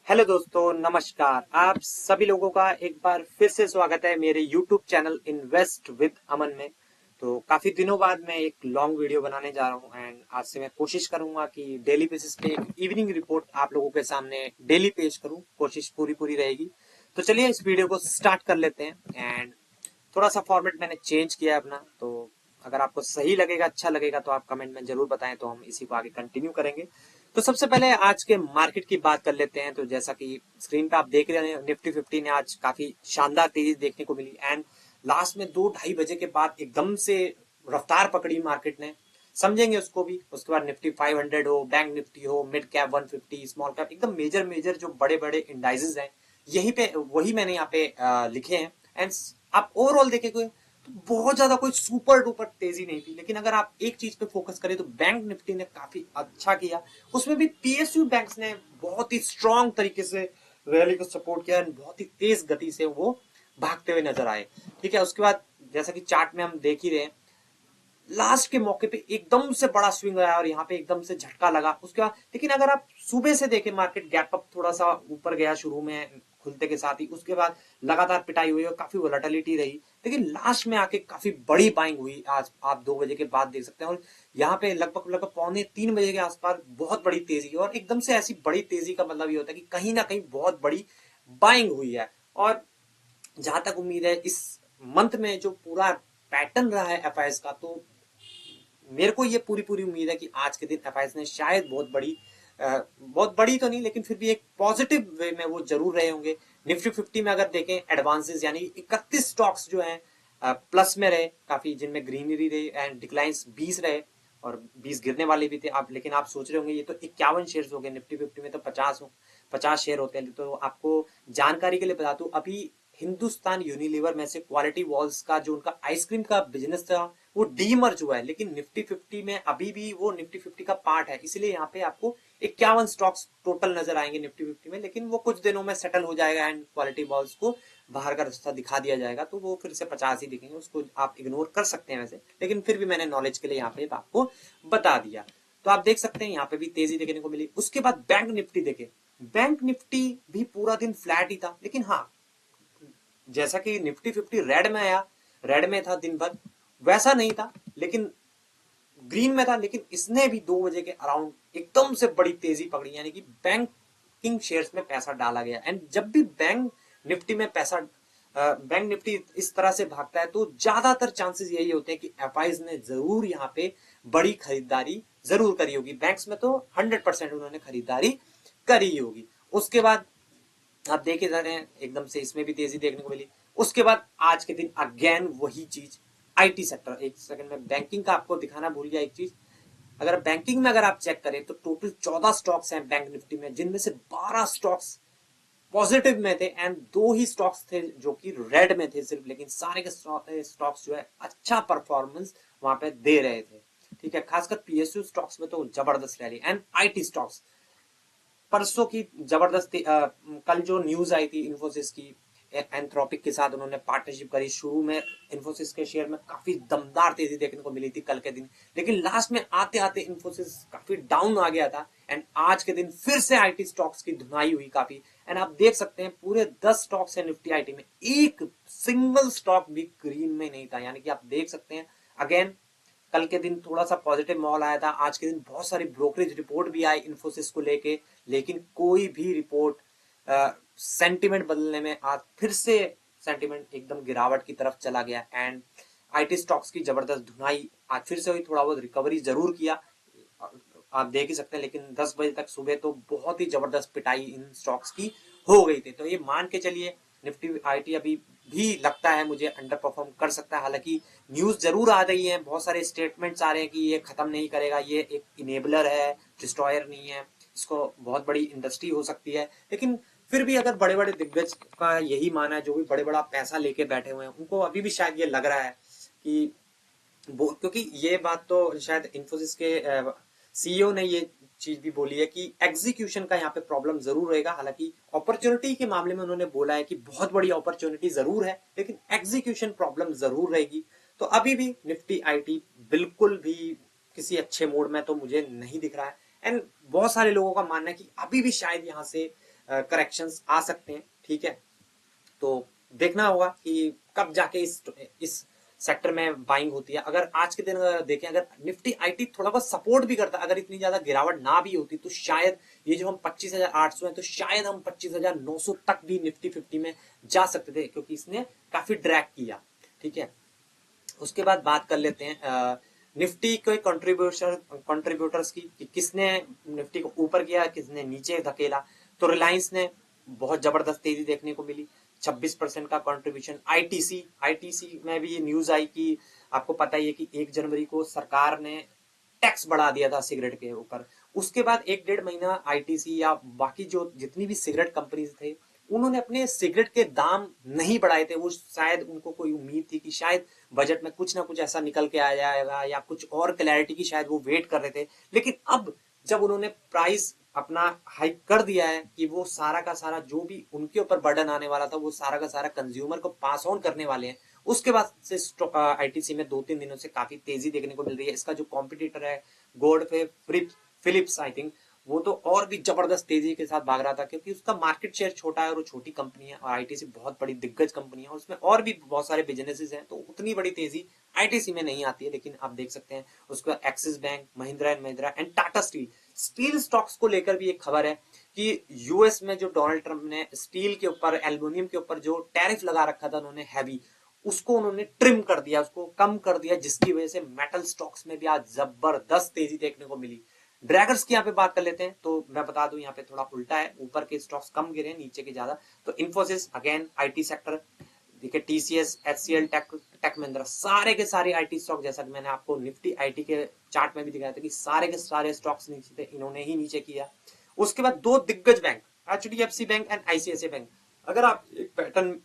Hello दोस्तों, नमस्कार। आप सभी लोगों का एक बार फिर से स्वागत है मेरे YouTube चैनल इन्वेस्ट विद अमन में। तो काफी दिनों बाद मैं एक लॉन्ग वीडियो बनाने जा रहा हूं एंड आज से मैं कोशिश करूंगा कि डेली बेसिस पे एक इवनिंग रिपोर्ट आप लोगों के सामने डेली पेश करूं। कोशिश पूरी पूरी रहेगी। तो चलिए इस वीडियो को स्टार्ट कर लेते हैं एंड थोड़ा सा फॉर्मेट मैंने चेंज किया है अपना। तो अगर आपको सही लगेगा, अच्छा लगेगा तो आप कमेंट में जरूर बताएं, तो हम इसी को आगे कंटिन्यू करेंगे। तो सबसे पहले आज के मार्केट की बात कर लेते हैं। तो जैसा कि स्क्रीन पे आप देख रहे हैं, निफ्टी 50 ने आज काफी शानदार तेजी देखने को मिली एंड लास्ट में 2-2:30 बजे के बाद एकदम से रफ्तार पकड़ी मार्केट ने। समझेंगे उसको भी। उसके बाद निफ्टी 500 हो, बैंक निफ्टी हो, मिड कैप 150, स्मॉल कैप, एकदम मेजर मेजर जो बड़े बड़े इंडाइसेस हैं यही पे वही मैंने यहाँ पे लिखे हैं। एंड आप ओवरऑल देखेंगे तो बहुत ज्यादा कोई सुपर डुपर तेजी नहीं थी, लेकिन अगर आप एक चीज पे फोकस करें तो बैंक निफ्टी ने काफी अच्छा किया। उसमें भी पीएसयू बैंक्स ने बहुत ही स्ट्रांग तरीके से रैली को सपोर्ट किया एंड बहुत ही तेज गति से वो भागते हुए नजर आए। ठीक है, उसके बाद जैसा कि चार्ट में हम देख ही रहे हैं, लास्ट के मौके पे एकदम से बड़ा स्विंग आया और यहाँ पे एकदम से झटका लगा उसके बाद। लेकिन अगर आप सुबह से देखें, मार्केट गैप अप थोड़ा सा ऊपर गया शुरू में खुलते के साथ ही, उसके बाद लगातार पिटाई हुई और काफी वोलेटिलिटी रही, लेकिन लास्ट में आके काफी बड़ी बाइंग हुई। आज आप 2 बजे के बाद देख सकते हैं और यहाँ पे लगभग लगभग 2:45 बजे के आसपास बहुत बड़ी तेजी। और एकदम से ऐसी बड़ी तेजी का मतलब ये होता है कि कहीं ना कहीं बहुत बड़ी बाइंग हुई है। और जहां तक उम्मीद है इस मंथ में जो पूरा पैटर्न रहा है एफआईएस का, तो मेरे को ये पूरी पूरी उम्मीद है कि आज के दिन एफआईएस ने शायद बहुत बड़ी तो नहीं, लेकिन फिर भी एक पॉजिटिव वे में वो जरूर रहे होंगे। निफ्टी 50 में अगर देखें, एडवांसेस यानी 31 स्टॉक्स जो हैं प्लस में रहे काफी, जिनमें ग्रीनरी रही एंड डिक्लाइंस 20 रहे और 20 गिरने वाले भी थे। आप लेकिन आप सोच रहे होंगे ये तो 51 शेयर हो गए, निफ्टी 50 में तो 50 शेयर होते हैं। तो आपको जानकारी के लिए बता दूं, अभी हिंदुस्तान यूनिलीवर में से क्वालिटी वॉल्स का जो उनका आइसक्रीम का बिजनेस था वो डीमर्ज हुआ है, लेकिन निफ्टी 50 में अभी भी वो निफ्टी 50 का पार्ट है। इसलिए यहाँ पे आपको 51 स्टॉक्स टोटल नजर आएंगे निफ्टी 50 में, लेकिन वो कुछ दिनों में सेटल हो जाएगा एंड क्वालिटी वॉल्स को बाहर का रास्ता दिखा दिया जाएगा, तो वो फिर से 50 ही दिखेंगे। उसको आप इग्नोर कर सकते हैं वैसे, लेकिन फिर भी मैंने नॉलेज के लिए यहाँ पे आपको बता दिया। तो आप देख सकते हैं यहाँ पे भी तेजी देखने को मिली। उसके बाद बैंक निफ्टी देखे, बैंक निफ्टी भी पूरा दिन फ्लैट ही था, लेकिन हाँ, जैसा कि निफ्टी 50 रेड में आया, रेड में था दिन भर, वैसा नहीं था, लेकिन ग्रीन में था। लेकिन इसने भी 2 बजे के अराउंड एकदम से बड़ी तेजी पकड़ी, यानी कि बैंकिंग शेयर्स में पैसा डाला गया। एंड जब भी बैंक निफ्टी में पैसा बैंक निफ्टी इस तरह से भागता है तो ज्यादातर चांसेस यही होते हैं कि एफआईज ने जरूर यहाँ पे बड़ी खरीदारी जरूर करी होगी। बैंक्स में तो 100% उन्होंने खरीदारी करी होगी। उसके बाद आप देखे जा रहे हैं एकदम से इसमें भी तेजी देखने को मिली। उसके बाद आज के दिन अगेन वही चीज, आईटी सेक्टर। एक सेकंड में बैंकिंग का आपको दिखाना भूल गया एक चीज। अगर बैंकिंग में अगर आप चेक करें तो टोटल 14 स्टॉक्स हैं बैंक निफ्टी में, जिनमें से 12 स्टॉक्स पॉजिटिव में थे एंड 2 ही स्टॉक्स थे जो कि रेड में थे सिर्फ, लेकिन सारे के स्टॉक्स जो है अच्छा परफॉर्मेंस वहां पे दे रहे थे। ठीक है, खासकर पीएसयू स्टॉक्स में तो जबरदस्त रैली एंड आईटी स्टॉक्स परसों की जबरदस्ती। कल जो न्यूज आई थी इन्फोसिस की, एंथ्रोपिक के साथ उन्होंने पार्टनरशिप करी। शुरू में इन्फोसिस के शेयर में काफी दमदार तेजी देखने को मिली थी कल के दिन, लेकिन लास्ट में आते आते इन्फोसिस काफी डाउन आ गया था एंड आज के दिन फिर से आईटी स्टॉक्स की धुनाई हुई काफी। एंड आप देख सकते हैं पूरे 10 स्टॉक्स है निफ्टी आईटी में, एक सिंगल स्टॉक भी ग्रीन में नहीं था। यानी कि आप देख सकते हैं अगेन कल के दिन थोड़ा सा पॉजिटिव माहौल आया था। आज के दिन बहुत सारी ब्रोकरेज रिपोर्ट भी आई इन्फोसिस को लेके, लेकिन कोई भी रिपोर्ट सेंटिमेंट बदलने में आज फिर से सेंटिमेंट एकदम गिरावट की तरफ चला गया एंड आईटी स्टॉक्स की जबरदस्त धुनाई आज फिर से हुई। थोड़ा बहुत रिकवरी जरूर किया, आप देख ही सकते हैं, लेकिन 10 बजे तक सुबह तो बहुत ही जबरदस्त पिटाई इन स्टॉक्स की हो गई थी। तो ये मान के चलिए निफ्टी आईटी अभी भी लगता है मुझे अंडर परफॉर्म कर सकता है। हालांकि न्यूज जरूर आ रही है, बहुत सारे स्टेटमेंट्स आ रहे हैं कि ये खत्म नहीं करेगा, ये एक इनेबलर है, डिस्ट्रॉयर नहीं है, इसको बहुत बड़ी इंडस्ट्री हो सकती है। लेकिन फिर भी अगर बड़े बड़े दिग्गज का यही माना है, जो भी बड़े बड़ा पैसा लेके बैठे हुए हैं, उनको अभी भी शायद ये लग रहा है कि क्योंकि ये बात तो शायद इन्फोसिस के सीईओ ने ये चीज भी बोली है कि एग्जीक्यूशन का यहाँ पे प्रॉब्लम जरूर रहेगा। हालांकि अपॉर्चुनिटी के मामले में उन्होंने बोला है कि बहुत बड़ी अपॉर्चुनिटी जरूर है, लेकिन एग्जीक्यूशन प्रॉब्लम जरूर रहेगी। तो अभी भी निफ्टी आईटी बिल्कुल भी किसी अच्छे मोड में तो मुझे नहीं दिख रहा है एंड बहुत सारे लोगों का मानना है कि अभी भी शायद यहाँ से करेक्शंस आ सकते हैं, ठीक है। तो देखना होगा कि कब जाके इस सेक्टर में बाइंग होती है। अगर आज के दिन अगर देखें, अगर निफ्टी आईटी थोड़ा बहुत सपोर्ट भी करता, अगर इतनी ज्यादा गिरावट ना भी होती, तो शायद ये जो हम 25,800 है, तो शायद हम 25,900 तक भी निफ्टी 50 में जा सकते थे, क्योंकि इसने काफी ड्रैग किया, ठीक है। उसके बाद बात कर लेते हैं निफ्टी के कंट्रीब्यूटर्स की, कि किसने निफ्टी को ऊपर किया, किसने नीचे धकेला। तो रिलायंस ने बहुत जबरदस्त तेजी देखने को मिली, 26% का कंट्रीब्यूशन। आईटीसी में भी ये न्यूज आई कि आपको पता ही है कि 1 जनवरी को सरकार ने टैक्स बढ़ा दिया था सिगरेट के ऊपर। उसके बाद 1 डेढ़ महीना आईटीसी या बाकी जो जितनी भी सिगरेट कंपनीज थे, उन्होंने अपने सिगरेट के दाम नहीं बढ़ाए थे। वो शायद उनको कोई उम्मीद थी कि शायद बजट में कुछ ना कुछ ऐसा निकल के आ जाएगा, या कुछ और क्लैरिटी की शायद वो वेट कर रहे थे। लेकिन अब जब उन्होंने प्राइस अपना हाइक कर दिया है कि वो सारा का सारा जो भी उनके ऊपर बर्डन आने वाला था, वो सारा का सारा कंज्यूमर को पास ऑन करने वाले हैं, उसके बाद से आईटीसी में 2-3 दिनों से काफी तेजी देखने को मिल रही है। इसका जो कॉम्पिटिटर है गोल्डफे फिलिप्स, आई थिंक, वो तो और भी जबरदस्त तेजी के साथ भाग रहा था, क्योंकि उसका मार्केट शेयर छोटा है और वो छोटी कंपनी है, और आईटीसी बहुत बड़ी दिग्गज कंपनी है, और उसमें और भी बहुत सारे बिजनेसेस हैं, तो उतनी बड़ी तेजी आईटीसी में नहीं आती है। लेकिन आप देख सकते हैं उसका axis bank, Mahindra and Mahindra and Tata steel stocks को लेकर भी एक खबर है कि यूएस में जो डोनाल्ड ट्रंप ने स्टील के ऊपर, एल्यूमिनियम के ऊपर जो टैरिफ लगा रखा था उन्होंने हैवी, उसको उन्होंने ट्रिम कर दिया, उसको कम कर दिया, जिसकी वजह से मेटल स्टॉक्स में भी आज जबरदस्त तेजी देखने को मिली। ड्रैगर्स की यहाँ पे बात कर लेते हैं, तो मैं बता दूं यहाँ पे थोड़ा उल्टा है, ऊपर के स्टॉक्स कम गिरे, नीचे के ज्यादा। तो इन्फोसिस अगेन आईटी सेक्टर, देखिए टीसीएस, एचसीएल, टेक महिंद्रा, सारे के सारे आईटी स्टॉक, जैसा कि मैंने आपको निफ्टी आईटी के चार्ट में भी दिखाया था कि सारे के सारे स्टॉक्स नीचे थे, इन्होंने ही नीचे किया। उसके बाद 2 दिग्गज bank, HDFC bank and ICICI bank, अगर आप एक पैटर्न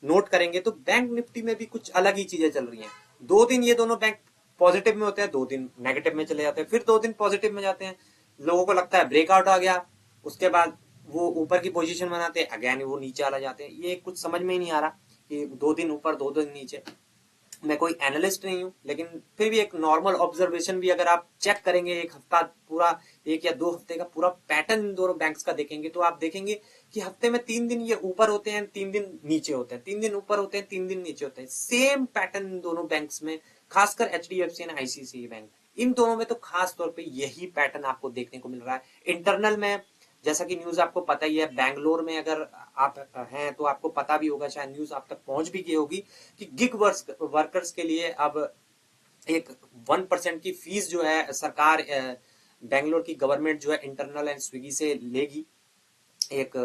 नोट करेंगे तो बैंक निफ्टी में भी कुछ अलग ही चीजें चल रही हैं। 2 दिन ये दोनों बैंक पॉजिटिव में होते हैं, 2 दिन नेगेटिव में चले जाते हैं, फिर 2 दिन पॉजिटिव में जाते हैं। लोगों को लगता है ब्रेकआउट आ गया, उसके बाद वो ऊपर की पोजीशन बनाते हैं, अगेन वो नीचे आ जाते हैं। ये कुछ समझ में ही नहीं आ रहा कि 2 दिन ऊपर 2 दिन नीचे। मैं कोई एनालिस्ट नहीं हूं, लेकिन फिर भी एक नॉर्मल ऑब्जर्वेशन भी अगर आप चेक करेंगे, एक हफ्ता पूरा, 1 या 2 हफ्ते का पूरा पैटर्न इन दोनों बैंक्स का देखेंगे, तो आप देखेंगे कि हफ्ते में 3 दिन ये ऊपर होते हैं, 3 दिन नीचे होते हैं, 3 दिन ऊपर होते हैं, 3 दिन नीचे होते हैं। सेम पैटर्न इन दोनों बैंक्स में, खासकर एचडीएफसी एंड आईसीआईसीआई बैंक, इन दोनों में तो खास तौर पे यही पैटर्न आपको देखने को मिल रहा है। इंटरनल में जैसा कि न्यूज आपको पता ही है, बैंगलोर में अगर आप हैं तो आपको पता भी होगा, शायद न्यूज आप तक पहुंच भी गई होगी, कि गिग वर्कर्स के लिए अब एक 1% की फीस जो है सरकार, बैंगलोर की गवर्नमेंट जो है इंटरनल एंड स्विगी से लेगी, एक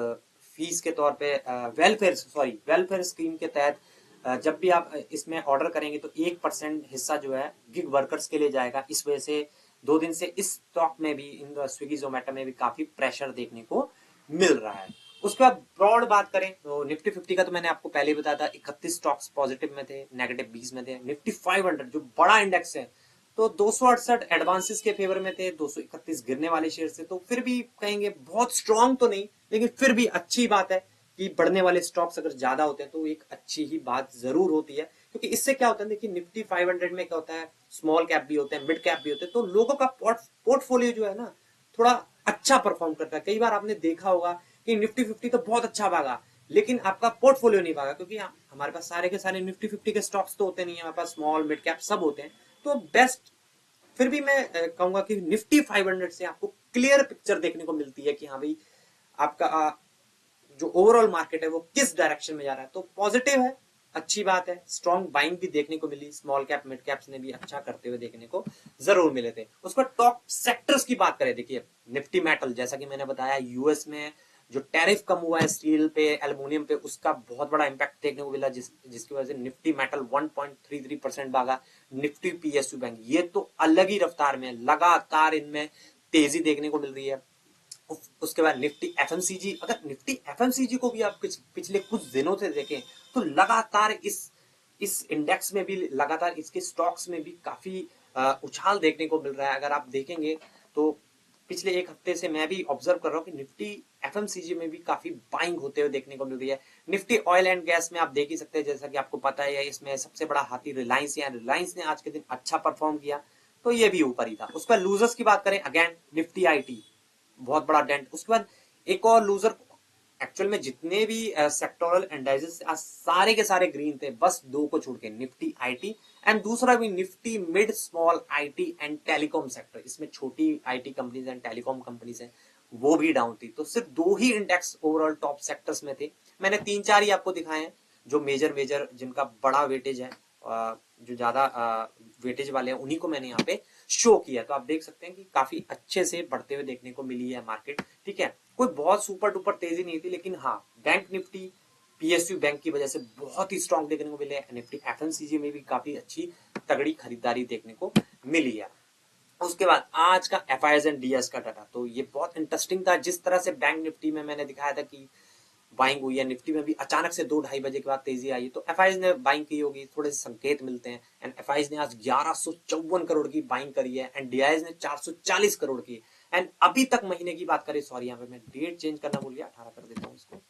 फीस के तौर पे, वेलफेयर स्कीम के तहत। जब भी आप इसमें ऑर्डर करेंगे तो 1% हिस्सा जो है गिग वर्कर्स के लिए जाएगा। इस वजह से 2 दिन से इस स्टॉक में भी, इन स्विगी जोमेटो में भी काफी प्रेशर देखने को मिल रहा है। उसके बाद ब्रॉड बात करें तो निफ्टी 50 का तो मैंने आपको पहले ही बताया था, 31 स्टॉक्स पॉजिटिव में थे, नेगेटिव 20 में थे। निफ्टी 500 जो बड़ा इंडेक्स है, तो 268 एडवांसेस के फेवर में थे, 231 गिरने वाले शेयर से। तो फिर भी कहेंगे बहुत स्ट्रॉन्ग तो नहीं, लेकिन फिर भी अच्छी बात है कि बढ़ने वाले स्टॉक्स अगर ज्यादा होते हैं तो एक अच्छी ही बात जरूर होती है। क्योंकि इससे क्या होता है, देखिए निफ्टी 500 में क्या होता है, स्मॉल कैप भी होते हैं, मिड कैप भी होते हैं, तो लोगों का पोर्टफोलियो जो है ना, थोड़ा अच्छा परफॉर्म करता है। कई बार आपने देखा होगा कि निफ्टी 50 तो बहुत अच्छा भागा, लेकिन आपका पोर्टफोलियो नहीं भागा, क्योंकि हमारे पास सारे के सारे निफ्टी 50 के स्टॉक्स तो होते नहीं है, हमारे पास स्मॉल मिड कैप सब होते हैं। तो बेस्ट, फिर भी मैं कहूंगा कि निफ्टी 500 से आपको क्लियर पिक्चर देखने को मिलती है कि हाँ भाई, आपका जो ओवरऑल मार्केट है वो किस डायरेक्शन में जा रहा है। तो पॉजिटिव है, अच्छी बात है। स्ट्रॉन्ग बाइंग भी देखने को मिली, स्मॉल कैप मिड कैप्स ने भी अच्छा करते हुए देखने को जरूर मिले थे। उस पर टॉप सेक्टर्स की बात करें, देखिए निफ्टी मेटल, जैसा कि मैंने बताया, यूएस में जो टैरिफ कम हुआ है स्टील पे, एल्यूमिनियम पे, उसका बहुत बड़ा इंपैक्ट देखने को मिला, जिसकी वजह से निफ्टी मेटल 1.33% भागा। निफ्टी पीएसयू बैंक, ये तो अलग ही रफ्तार में, लगातार इनमें तेजी देखने को मिल रही है। उसके बाद निफ्टी एफएमसीजी, अगर निफ्टी एफएमसीजी को भी आप पिछले कुछ दिनों से देखें तो लगातार इस इंडेक्स में भी, लगातार इसके स्टॉक्स में भी काफी उछाल देखने को मिल रहा है। अगर आप देखेंगे तो पिछले 1 हफ्ते से मैं भी ऑब्जर्व कर रहा हूँ कि निफ्टी एफएमसीजी में भी काफी बाइंग होते हुए देखने को मिल रही है। निफ्टी ऑयल एंड गैस में आप देख ही सकते हैं, जैसा कि आपको पता है, इसमें सबसे बड़ा हाथी रिलायंस है। रिलायंस ने आज के दिन अच्छा परफॉर्म किया, तो ये भी ऊपर ही था। उस पर लूजर्स की बात करें, अगेन निफ्टी आईटी बहुत बड़ा डेंट। उसके बाद एक और लूजर एक्चुअल में जितने भी सेक्टोरल इंडाइसेस आज सारे के सारे ग्रीन थे, बस दो को छोड़ के, निफ्टी आईटी एंड दूसरा भी Nifty mid small IT and telecom sector, इसमें छोटी IT companies and telecom companies हैं, वो भी डाउन थी। तो सिर्फ दो ही इंडेक्स ओवरऑल टॉप सेक्टर्स में थे। मैंने तीन चार ही आपको दिखाए हैं जो मेजर मेजर जिनका बड़ा वेटेज है, जो ज्यादा वेटेज वाले हैं, उन्हीं को मैंने यहाँ पे शो किया। तो आप देख सकते हैं कि काफी अच्छे से बढ़ते हुए देखने को मिली है मार्केट। ठीक है, कोई बहुत सुपर डुपर तेजी नहीं थी, लेकिन हाँ बैंक निफ्टी पीएसयू बैंक की वजह से बहुत ही स्ट्रॉन्ग देखने को मिले। निफ्टी एफएमसीजी में भी काफी अच्छी तगड़ी खरीदारी देखने को मिली है। उसके बाद आज का एफआईएस एंड डीएस का डाटा, तो ये बहुत इंटरेस्टिंग था। जिस तरह से बैंक निफ्टी में मैंने दिखाया था कि बाइंग हुई है, निफ्टी में भी अचानक से 2-2:30 बजे के बाद तेजी आई, तो एफआईएस ने बाइंग की होगी, थोड़े से संकेत मिलते हैं। एंड एफआईएस ने आज 1154 करोड़ की बाइंग करी है एंड डीआईएस ने 440 करोड़ की। एंड अभी तक महीने की बात करें, सॉरी यहाँ पे मैं डेट चेंज करना भूल गया, 18 कर देता हूँ इसको।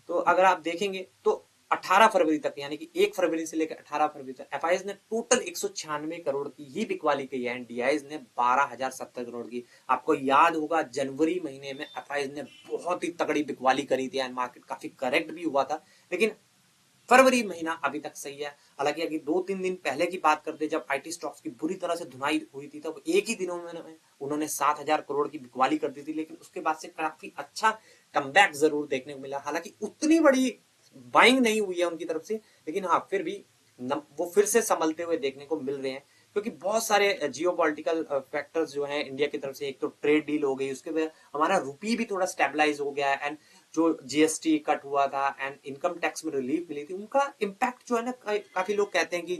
तो अगर आप देखेंगे तो 18 फरवरी तक, यानी कि 1 फरवरी से लेकर 18 फरवरी तक एफआईएस ने टोटल 196 करोड़ की ही बिकवाली की है एंड डीआईएस ने 12,070 करोड़ की। आपको याद होगा जनवरी महीने में एफआईएस ने बहुत ही तगड़ी बिकवाली करी थी एंड मार्केट काफी करेक्ट भी हुआ था, लेकिन फरवरी महीना अभी तक सही है। हालांकि अगर 2-3 दिन पहले की बात करते, जब आईटी स्टॉक्स की बुरी तरह से धुनाई हुई थी, तब एक ही दिनों में उन्होंने 7,000 करोड़ की बिकवाली कर दी थी, लेकिन उसके बाद से काफी अच्छा कमबैक जरूर देखने को मिला। हालांकि उतनी बड़ी बाइंग नहीं हुई है उनकी तरफ से, लेकिन हाँ फिर भी वो फिर से संभलते हुए देखने को मिल रहे हैं, क्योंकि बहुत सारे जियोपॉलिटिकल फैक्टर्स जो हैं इंडिया की तरफ से। एक तो ट्रेड डील हो गई, उसके बाद हमारा रुपी भी थोड़ा स्टेबलाइज हो गया है एंड जो जीएसटी कट हुआ था एंड इनकम टैक्स में रिलीफ मिली थी, उनका इम्पैक्ट जो है ना, काफी लोग कहते हैं कि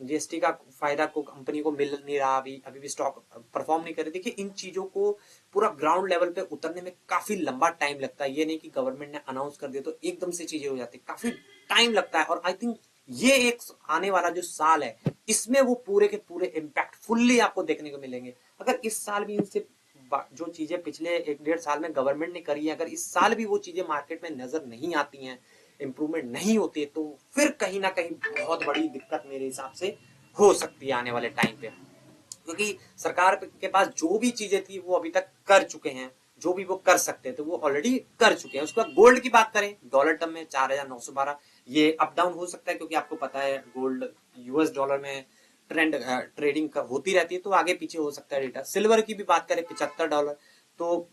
जीएसटी का फायदा को कंपनी को मिल नहीं रहा, अभी अभी भी स्टॉक परफॉर्म नहीं कर रही। देखिए इन चीजों को पूरा ग्राउंड लेवल पे उतरने में काफी लंबा टाइम लगता है। ये नहीं कि गवर्नमेंट ने अनाउंस कर दिया तो एकदम से चीजें हो जाती, काफी टाइम लगता है। और आई थिंक ये एक आने वाला जो साल है, इसमें वो पूरे के पूरे इम्पैक्ट फुल्ली आपको देखने को मिलेंगे। अगर इस साल भी इनसे जो चीजें पिछले 1-1.5 साल में गवर्नमेंट ने करी है, अगर इस साल भी वो चीजें मार्केट में नजर नहीं आती हैं, इंप्रूवमेंट नहीं होती है, तो फिर कहीं ना कहीं बहुत बड़ी दिक्कत मेरे हिसाब से हो सकती है आने वाले टाइम पे। क्योंकि सरकार के पास जो भी चीजें थी वो अभी तक कर चुके हैं, जो भी वो कर सकते थे वो ऑलरेडी कर चुके हैं। उसके बाद गोल्ड की बात करें, डॉलर टर्म में 4,912, ये अप डाउन हो सकता है, क्योंकि आपको पता है गोल्ड यूएस डॉलर में ट्रेडिंग होती रहती है, तो आगे पीछे हो सकता है डेटा। सिल्वर की भी बात करें, $75, तो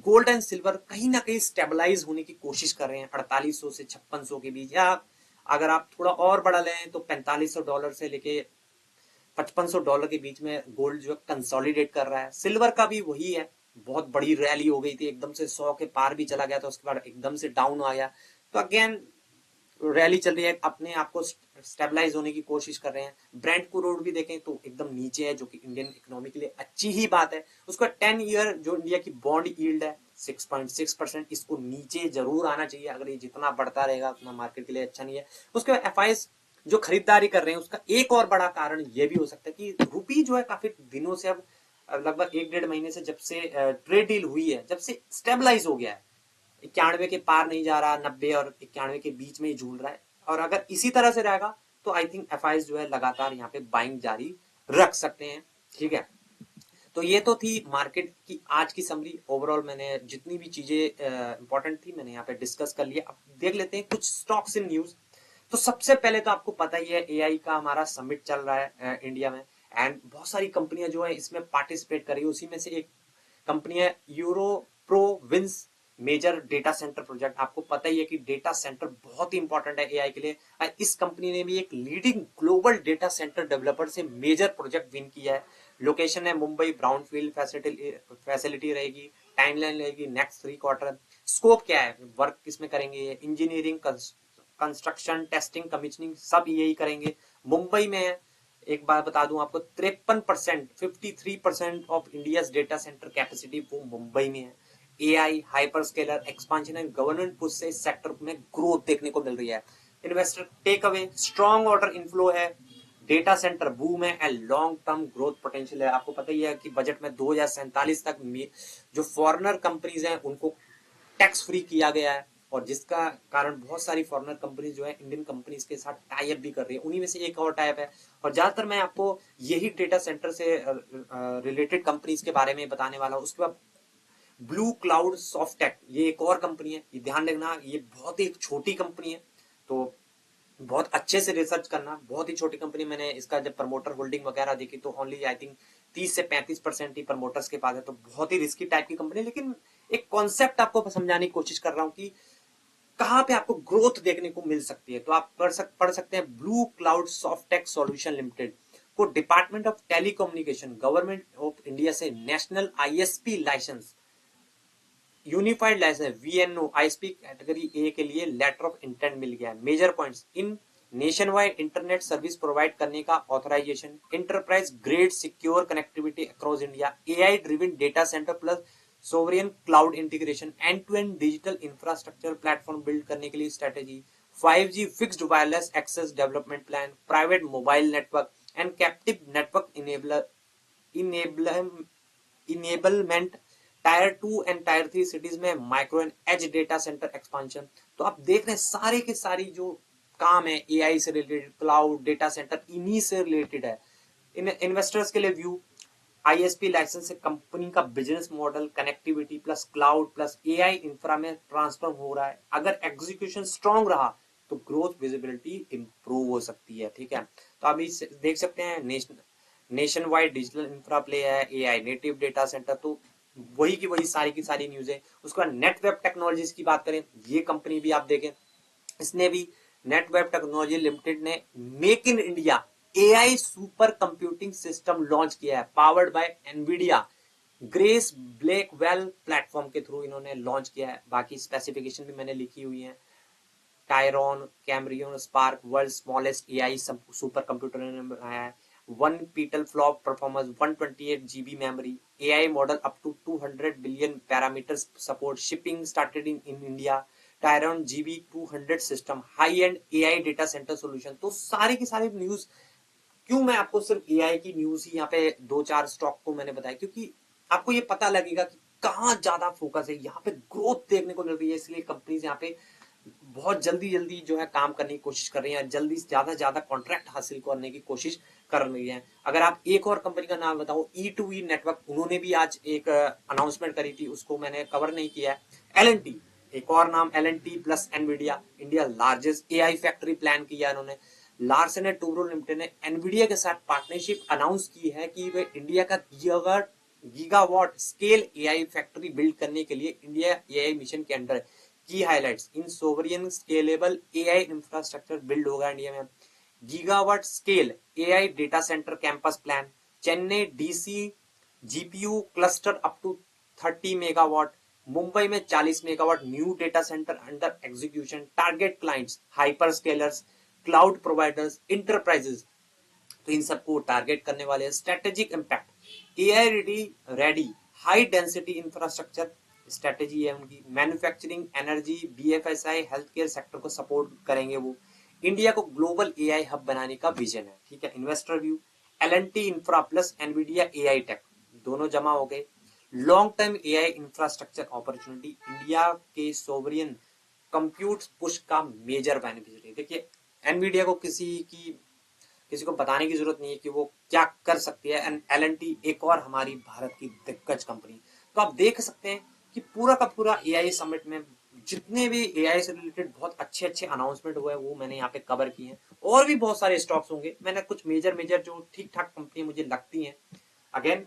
गोल्ड एंड सिल्वर कहीं ना कहीं स्टेबलाइज होने की कोशिश कर रहे हैं 4800 से 5600 के बीच, या अगर आप थोड़ा और बड़ा लें तो $4500 से लेके $5500 के बीच में गोल्ड जो है कंसोलिडेट कर रहा है। सिल्वर का भी वही है, बहुत बड़ी रैली हो गई थी, एकदम से 100 के पार भी चला गया था, उसके बाद एकदम से डाउन आया, तो अगेन रैली चल रही है, अपने आप को स्टेबलाइज होने की कोशिश कर रहे हैं। ब्रेंट को रोड भी देखें तो एकदम नीचे है, जो कि इंडियन इकोनॉमी के लिए अच्छी ही बात है। उसका 10 ईयर जो इंडिया की बॉन्ड यील्ड है 6.6%, इसको नीचे जरूर आना चाहिए। अगर ये जितना बढ़ता रहेगा उतना मार्केट के लिए अच्छा नहीं है। उसके बाद एफआईएस जो खरीदारी कर रहे हैं, उसका एक और बड़ा कारण ये भी हो सकता है कि रुपी जो है काफी दिनों से, अब लगभग 1-1.5 महीने से, जब से ट्रेड डील हुई है, जब से स्टेबलाइज हो गया है, 91 के पार नहीं जा रहा, 90 और 91 के बीच में ही झूल रहा है। और अगर इसी तरह से रहेगा तो आई थिंक एफआईएस जो है लगातार यहाँ पे बाइंग जारी रख सकते हैं। ठीक है, तो ये तो थी मार्केट की आज की समरी। ओवरऑल मैंने जितनी भी चीजें इंपॉर्टेंट थी मैंने यहाँ पे डिस्कस कर लिया। अब देख लेते हैं कुछ स्टॉक्स इन न्यूज। तो सबसे पहले तो आपको पता ही है एआई का हमारा समिट चल रहा है इंडिया में, एंड बहुत सारी कंपनियां जो है इसमें पार्टिसिपेट कर रही है। उसी में से एक कंपनी है Euro province major data centre project. आपको पता ही है कि डेटा सेंटर बहुत ही इंपॉर्टेंट है एआई के लिए। इस कंपनी ने भी एक leading global data centre developer से मेजर प्रोजेक्ट विन किया है। लोकेशन है मुंबई, ब्राउनफील्ड फैसिलिटी रहेगी, टाइमलाइन रहेगी नेक्स्ट 3 क्वार्टर। स्कोप क्या है, वर्क किसमें करेंगे, इंजीनियरिंग, कंस्ट्रक्शन, टेस्टिंग, कमीशनिंग सब यही करेंगे। मुंबई में है। एक बात बता दूं आपको, 53%, 53% of India data centre capacity वो मुंबई में है। AI, hyper scalar, expansion and government push से इस सेक्टर में ग्रोथ देखने को मिल रही है। Investor takeaway, strong order inflow है, डेटा सेंटर बूम है and long term growth potential है। आपको पता ही है कि बजट में 2047 तक जो फॉरेनर कंपनीज हैं उनको टैक्स फ्री किया गया है, और जिसका कारण बहुत सारी फॉरेनर कंपनीज जो है इंडियन कंपनीज के साथ टाई अप भी कर रही है। उन्हीं में से एक और टाइप है। और ज्यादातर मैं आपको यही डेटा सेंटर से रिलेटेड कंपनीज के बारे में बताने वाला हूँ। उसके बाद ब्लू क्लाउड सॉफ्टेक, ये एक और कंपनी है, ये ध्यान रखना, ये बहुत ही एक छोटी कंपनी है, तो बहुत अच्छे से रिसर्च करना, बहुत ही छोटी कंपनी। मैंने इसका जब प्रमोटर होल्डिंग वगैरह देखी तो ओनली आई थिंक 30 से 35% ही प्रमोटर्स के पास है, तो बहुत ही रिस्की टाइप की कंपनी। लेकिन एक कॉन्सेप्ट आपको समझाने की कोशिश कर रहा हूँ कि कहाँ पे आपको ग्रोथ देखने को मिल सकती है। तो आप पढ़ सकते हैं Blue Cloud Softech Solution Limited को department of telecommunication government of India से national ISP licence, unified licence VNO ISP category A के लिए लेटर ऑफ इंटेंट मिल गया है। Major points in nation wide internet service provide करने का authorisation, enterprise grade secure connectivity across India, AI driven data centre plus sovereign cloud integration, end to end digital infrastructure platform build करने के लिए strategy, 5G fixed wireless access development plan, private mobile network and captive network enablement, tier 2 and tier 3 cities में micro and edge data centre expansion. तो आप देख रहे हैं सारे के सारी जो काम है एआई से रिलेटेड, क्लाउड डेटा सेंटर इन्हीं से रिलेटेड है। इन इन्वेस्टर्स के लिए व्यू, आईएसपी लाइसेंस से कंपनी का business model connectivity plus cloud plus AI infra में ट्रांसफर हो रहा है। अगर एग्जीक्यूशन स्ट्रांग रहा तो ग्रोथ विजिबिलिटी इंप्रूव हो सकती है। ठीक है, तो अभी देख सकते हैं nation wide digital infra play है, एआई नेटिव डेटा सेंटर, तो वही की वही सारी की सारी न्यूज है। उसके बाद नेटवेब टेक्नोलॉजीज की बात करें, ये कंपनी भी आप देखें, इसने भी नेटवेब टेक्नोलॉजी लिमिटेड ने make in India AI super computing system launch किया है, powered by Nvidia Grace Blackwell platform के थ्रू इन्होंने लॉन्च किया है। बाकी स्पेसिफिकेशन भी मैंने लिखी हुई है। Tyrone Camarero Spark world smallest AI super computer बनाया है। 1 peta flop performance, 128 GB memory, AI model up to 200 billion parameters support, shipping started in India, Tyrone GB 200 system, high and AI data centre solution. तो सारी की सारी news, क्यों मैं आपको सिर्फ एआई की न्यूज ही यहाँ पे 2-4 स्टॉक को मैंने बताया, क्योंकि आपको ये पता लगेगा कि कहाँ ज्यादा फोकस है, यहाँ पे ग्रोथ देखने को मिल रही है। इसलिए कंपनीज यहाँ पे बहुत जल्दी जल्दी जो है काम करने की कोशिश कर रही है, जल्दी ज्यादा ज्यादा कॉन्ट्रैक्ट हासिल करने की कोशिश कर रही है। अगर आप एक और कंपनी का नाम बताओ, E2E नेटवर्क, उन्होंने भी आज एक अनाउंसमेंट करी थी, उसको मैंने कवर नहीं किया है। L&T, एक और नाम L&T plus Nvidia, India largest AI factory plan किया इन्होंने। लार्सन एंड टूब्रो लिमिटेड ने एनवीडिया के साथ पार्टनरशिप अनाउंस की है कि वे इंडिया का gigawatt scale AI factory build करने के लिए इंडिया एआई मिशन के अंडर। की highlights in sovereign scalable AI infrastructure build होगा इंडिया में। Gigawatt scale AI data centre campus plan, Chennai DC GPU cluster up to 30 megawatt, Mumbai में 40 megawatt new data centre under execution, target clients hyper scalars, cloud providers, enterprises, तो इन सबको target करने वाले हैं। Strategic impact, AI ready high density infrastructure strategy है उनकी। Manufacturing, energy, BFSI, health care sector को support करेंगे वो। इंडिया को ग्लोबल एआई हब बनाने का विजन है। ठीक है, investor view, L&T infra plus Nvidia AI tech दोनों जमा हो गए। Long term AI infrastructure opportunity, India के सोवरियन कंप्यूट पुश का मेजर बेनिफिशियरी। देखिए, एनवीडिया को किसी को बताने की जरूरत नहीं है कि वो क्या कर सकती है। एंड L&T एक और हमारी भारत की दिग्गज कंपनी। तो आप देख सकते हैं कि पूरा का पूरा एआई समिट में जितने भी एआई से रिलेटेड बहुत अच्छे अच्छे अनाउंसमेंट हुए हैं वो मैंने यहाँ पे कवर किए हैं। और भी बहुत सारे स्टॉक्स होंगे, मैंने कुछ मेजर मेजर जो ठीक ठाक कंपनी मुझे लगती हैं, अगेन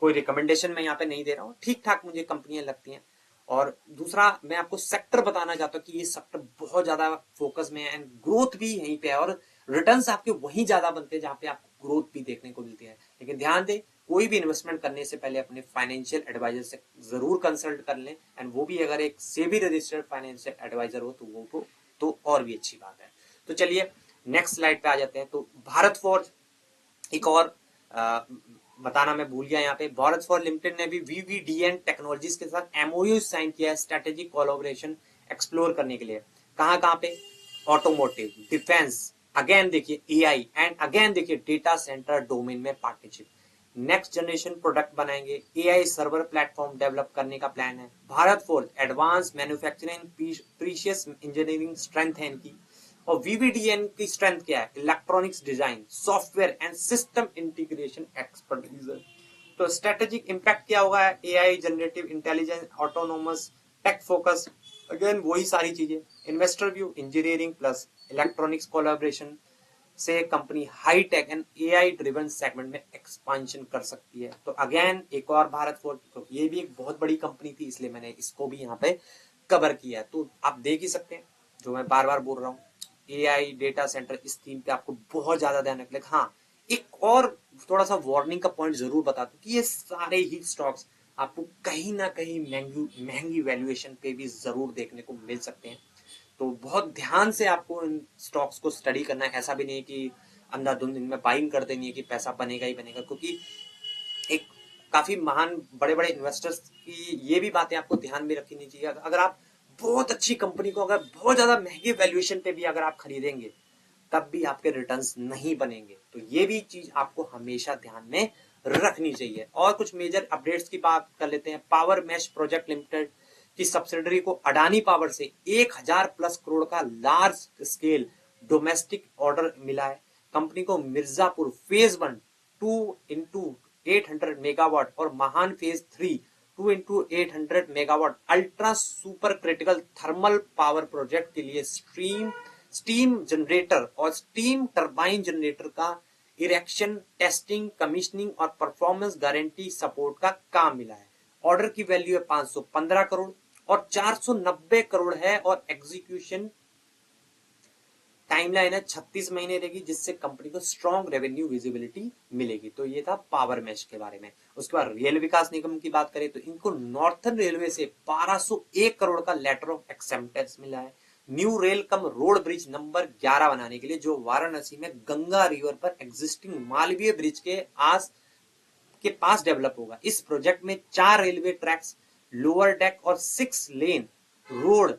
कोई रिकमेंडेशन मैं यहाँ पे नहीं दे रहा हूँ, ठीक ठाक मुझे कंपनियां लगती हैं। और दूसरा मैं आपको सेक्टर बताना चाहता हूँ कि ये सेक्टर बहुत ज्यादा फोकस में है एंड ग्रोथ भी यहीं पे है, और रिटर्न्स आपके वहीं ज्यादा बनते हैं जहां पे आपको ग्रोथ भी देखने को मिलती है। लेकिन ध्यान दें, कोई भी इन्वेस्टमेंट करने से पहले अपने फाइनेंशियल एडवाइजर से जरूर कंसल्ट कर लें, एंड वो भी अगर एक सेबी रजिस्टर्ड फाइनेंशियल एडवाइजर हो तो वो तो और भी अच्छी बात है। तो चलिए नेक्स्ट स्लाइड पे आ जाते हैं। तो भारत फॉर्ज, एक और बताना मैं भूल गया यहाँ पे, भारत फॉर लिमिटेड ने भी VVDN टेक्नोलॉजीज के साथ MOU साइन किया है स्ट्रेटेजिक कोलैबोरेशन एक्सप्लोर करने के लिए। कहाँ पे, ऑटोमोटिव, डिफेंस, अगेन देखिए एआई, एंड अगेन देखिए डेटा सेंटर डोमेन में पार्टनरशिप। नेक्स्ट जनरेशन प्रोडक्ट बनाएंगे, एआई सर्वर प्लेटफॉर्म डेवलप करने का प्लान है। Bharat forge advance manufacturing precious engineering strength है इनकी। और VVDN की स्ट्रेंथ क्या है, electronics design, software and system integration expertise. तो स्ट्रेटेजिक इम्पैक्ट क्या होगा, AI, generative intelligence, autonomous, tech focus, again वही सारी चीजें। Investor view, engineering plus electronics collaboration से company high tech and AI driven segment में एक्सपांशन कर सकती है। तो अगेन एक और भारत फोर्ज, क्योंकि ये भी एक बहुत बड़ी कंपनी थी इसलिए मैंने इसको भी यहाँ पे कवर किया है। तो आप देख ही सकते हैं, जो मैं बार बार बोल रहा हूँ, एआई डेटा सेंटर, इस थीम पे आपको बहुत ज्यादा ध्यान रखना है। हाँ, एक और थोड़ा सा वार्निंग का पॉइंट जरूर बता दूं कि ये सारे ही स्टॉक्स आपको कहीं ना कहीं महंगी महंगी वैल्यूएशन पे भी जरूर देखने को मिल सकते हैं। तो बहुत ध्यान से आपको इन स्टॉक्स को स्टडी करना है। ऐसा भी नहीं है कि अंधाधुंध इनमें बाइंग कर देनी है कि पैसा बनेगा ही बनेगा, क्योंकि एक काफी महान बड़े बड़े इन्वेस्टर्स की ये भी बातें आपको ध्यान में रखनी चाहिए। अगर आप बहुत अच्छी कंपनी को अगर बहुत ज्यादा महंगे वैल्यूएशन पे भी अगर आप खरीदेंगे तब भी आपके रिटर्न्स नहीं बनेंगे। तो ये भी चीज आपको हमेशा ध्यान में रखनी चाहिए। और कुछ मेजर अपडेट्स की बात कर लेते हैं। पावर मैश प्रोजेक्ट लिमिटेड की सब्सिडरी को अडानी पावर से 1000 प्लस करोड़ का लार्ज स्केल डोमेस्टिक ऑर्डर मिला है। कंपनी को मिर्जापुर फेज 1 2x800 मेगावाट और महान phase 3 2x800 megawatt ultra super critical thermal power project के लिए स्टीम जनरेटर और स्टीम टरबाइन जनरेटर का इरेक्शन, टेस्टिंग, कमीशनिंग और परफॉर्मेंस गारंटी सपोर्ट का काम मिला है। ऑर्डर की वैल्यू है 515 करोड़ और 490 करोड़ है और एग्जीक्यूशन टाइमलाइन है 36 महीने रहेगी, जिससे कंपनी को स्ट्रॉन्ग रेवेन्यू विजिबिलिटी मिलेगी। तो ये था पावर मैश के बारे में। उसके बाद रेल विकास निगम की बात करें तो इनको नॉर्थर्न रेलवे से 1201 करोड़ का लेटर ऑफ एक्सेप्टेंस मिला है new rail cum road bridge number 11 बनाने के लिए, जो वाराणसी में गंगा रिवर पर एग्जिस्टिंग मालवीय ब्रिज के पास डेवलप होगा। इस प्रोजेक्ट में 4 रेलवे ट्रैक्स, लोअर डेक और 6 lane road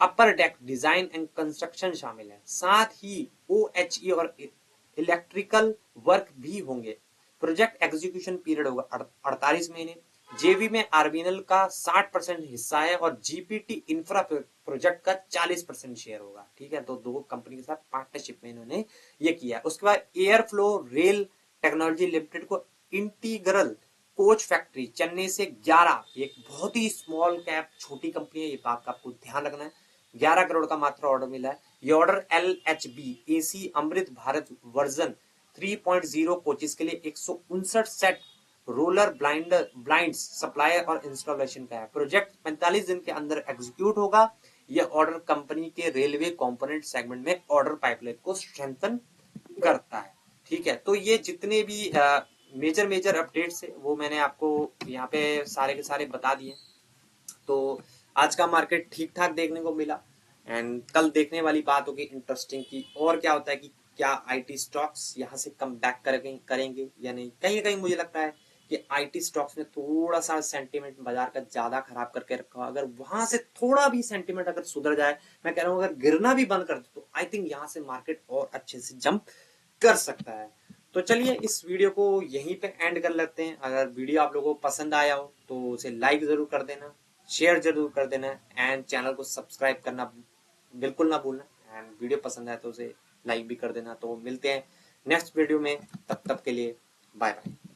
upper deck design and construction शामिल है। साथ ही ओएचई और इलेक्ट्रिकल वर्क भी होंगे। प्रोजेक्ट एग्जीक्यूशन पीरियड होगा 48 महीने। जेवी में आरबीएनएल का 60% हिस्सा है और जीपीटी इंफ्रा प्रोजेक्ट का 40% शेयर होगा। ठीक है, तो दो कंपनी के साथ पार्टनरशिप में इन्होंने ये किया। उसके बाद air flow rail technology limited को इंटीग्रल कोच फैक्ट्री चेन्नई से 11, एक बहुत ही स्मॉल कैप छोटी कंपनी है, ये बात का आपको ध्यान रखना है, 11 करोड़ का मात्र ऑर्डर मिला है। ये order LHB AC Amrit Bharat version 3.0 coaches के लिए 159 सेट रोलर ब्लाइंड्स सप्लायर और इंस्टॉलेशन का है। प्रोजेक्ट 45 दिन के अंदर एग्जीक्यूट होगा। यह ऑर्डर कंपनी के रेलवे कंपोनेंट सेगमेंट में ऑर्डर पाइपलाइन को स्ट्रेंथन करता है। ठीक है, तो ये जितने भी मेजर अपडेट्स है वो मैंने आपको यहाँ पे सारे के सारे बता दिए। तो आज का मार्केट ठीक ठाक देखने को मिला एंड कल देखने वाली बात होगी इंटरेस्टिंग की, और क्या होता है कि क्या आईटी स्टॉक्स यहाँ से कम बैक करेंगे या नहीं। कहीं ना कहीं मुझे लगता है कि आईटी स्टॉक्स में थोड़ा सा सेंटीमेंट बाजार का ज्यादा खराब करके रखा, अगर वहां से थोड़ा भी सेंटीमेंट अगर सुधर जाए, मैं कह रहा हूँ अगर गिरना भी बंद कर दे तो आई थिंक यहाँ से मार्केट और अच्छे से जंप कर सकता है। तो चलिए इस वीडियो को यहीं पे एंड कर लेते हैं। अगर वीडियो आप लोगों को पसंद आया हो तो उसे लाइक जरूर कर देना, शेयर जरूर कर देना एंड चैनल को सब्सक्राइब करना बिल्कुल ना भूलना। एंड वीडियो पसंद आए तो उसे लाइक भी कर देना। तो मिलते हैं नेक्स्ट वीडियो में, तब तक के लिए बाय बाय।